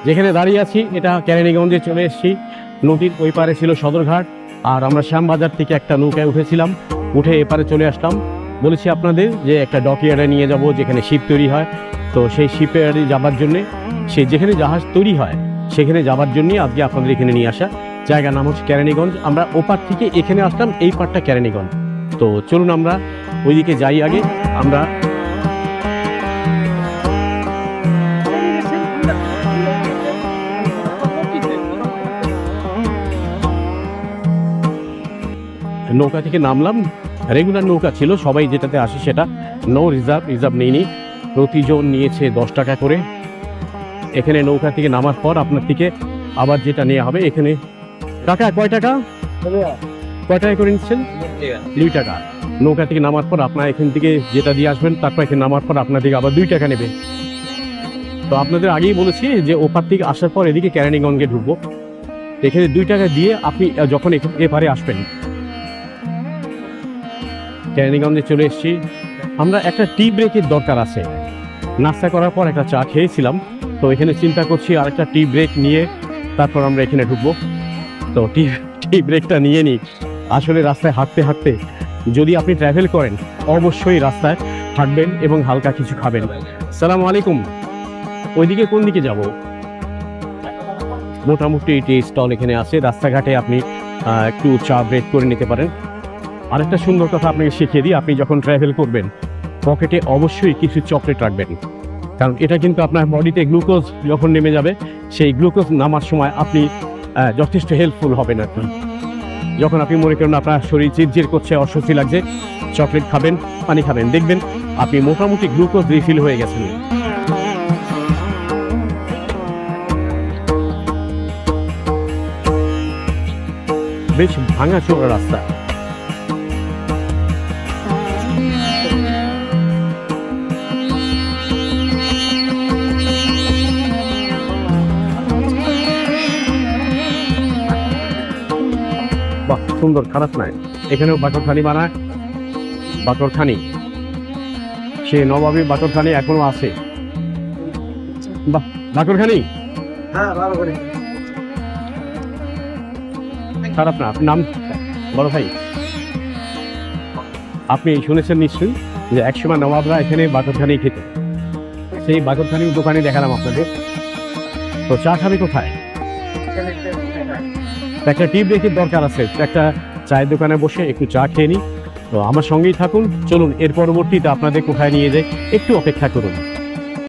যেখানে দাঁড়িয়ে আছি এটা কেরানীগঞ্জে চলে এসেছি। নদীর ওই পারে ছিল সদরঘাট, আর আমরা শ্যামবাজার থেকে একটা নৌকায় উঠেছিলাম, উঠে এপারে চলে আসলাম। বলেছি আপনাদের যে একটা ডকইয়ার্ডে নিয়ে যাব যেখানে শিপ তৈরি হয়। তো সেই শিপইয়ার্ডে যাবার জন্যে, সেই যেখানে জাহাজ তৈরি হয় সেখানে যাবার জন্যই আজকে আপনাদের এখানে নিয়ে আসা। জায়গার নাম হচ্ছে কেরানীগঞ্জ। আমরা ওপার থেকে এখানে আসলাম, এই পারটা কেরানীগঞ্জ। তো চলুন আমরা ওইদিকে যাই। আগে আমরা নৌকা থেকে নামলাম। রেগুলার নৌকা ছিল, সবাই যেটাতে আসে সেটা, নো রিজার্ভ নেইনি। প্রতিজন নিয়েছে 10 টাকা করে। এখানে নৌকা থেকে নামার পর আপনার থেকে আবার যেটা নেওয়া হবে এখানে। টাকা কয় টাকা করে নিচ্ছেন? 2 টাকা। নৌকা থেকে নামার পর আপনার এখান থেকে যেটা দিয়ে আসবেন, তারপর এখানে নামার পর আপনার থেকে আবার 2 টাকা নেবে। তো আপনাদের আগেই বলেছি যে ওপার থেকে আসার পর এদিকে কেরানীগঞ্জে ঢুকবো। এখানে 2 টাকা দিয়ে আপনি যখন এপারে আসবেন। কেরানীগঞ্জে চলে এসেছি। আমরা একটা টি ব্রেকের দরকার আছে। নাস্তা করার পর একটা চা খেয়েছিলাম, তো এখানে চিন্তা করছি আরেকটা টি ব্রেক নিয়ে তারপর আমরা এখানে ঢুকবো। তো টি ব্রেকটা নিয়ে নিই। আসলে রাস্তায় হাঁটতে হাঁটতে যদি আপনি ট্রাভেল করেন, অবশ্যই রাস্তায় হাঁটবেন এবং হালকা কিছু খাবেন। সালামু আলাইকুম। ওইদিকে কোন দিকে যাব? মোটামুটি টি স্টল এখানে আছে। রাস্তাঘাটে আপনি একটু চা ব্রেক করে নিতে পারেন। আরেকটা সুন্দর কথা আপনাকে শিখিয়ে দিই, আপনি যখন ট্রাভেল করবেন পকেটে অবশ্যই কিছু চকলেট রাখবেন, কারণ এটা কিন্তু আপনার বডিতে গ্লুকোজ যখন নেমে যাবে, সেই গ্লুকোজ নামার সময় আপনি যথেষ্ট হেল্পফুল হবেন। আর কি যখন আপনি মনে করেন আপনার শরীর চিরচির করছে, অস্বস্তি লাগছে, চকলেট খাবেন, পানি খাবেন, দেখবেন আপনি মোটামুটি গ্লুকোজ রিফিল হয়ে গেছেন। বেশ ভাঙাচোরা রাস্তা। বাহ, সুন্দর, খারাপ নয়। এখানেও বাকরখানি বানায়, বাকরখানি, সে নবাবী বাকরখানি এখনো আছে। বাহ, বাকরখানি খারাপ না। আপনার নাম? বড় ভাই, আপনি শুনেছেন নিশ্চয়ই যে একসময় নবাবরা এখানে বাকরখানি খেত। সেই বাকরখানির দোকানে দেখালাম আপনাদের। তো চা খাবে কোথায়? একটা টি ব্রেকের দরকার আছে, একটা চায়ের দোকানে বসে একটু চা খেয়ে নিই। তো আমার সঙ্গেই থাকুন। চলুন এর পরবর্তীতে আপনাদের কোথায় নিয়ে যাই, একটু অপেক্ষা করুন।